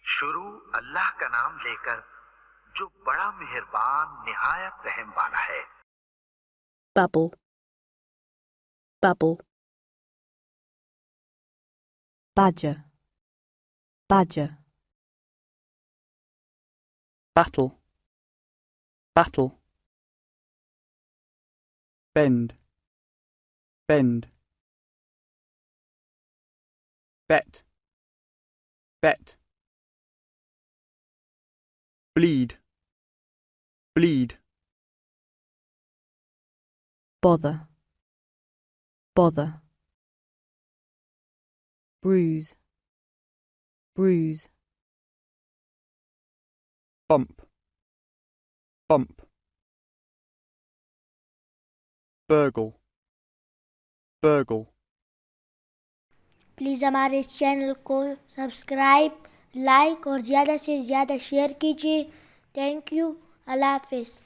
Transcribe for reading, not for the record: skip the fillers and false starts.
शुरू अल्लाह का नाम लेकर जो बड़ा मेहरबान निहायत रहम वाला है। Bubble, bubble. Badger, badger. Battle, battle. Bend, bend. Bet, bet. Bleed, bleed. Bother, bother. Bruise, bruise. Bump, bump. Burgle, burgle. Please हमारे इस चैनल को सब्सक्राइब, लाइक और ज़्यादा से ज़्यादा शेयर कीजिए। Thank you. अल्लाह हाफिज़।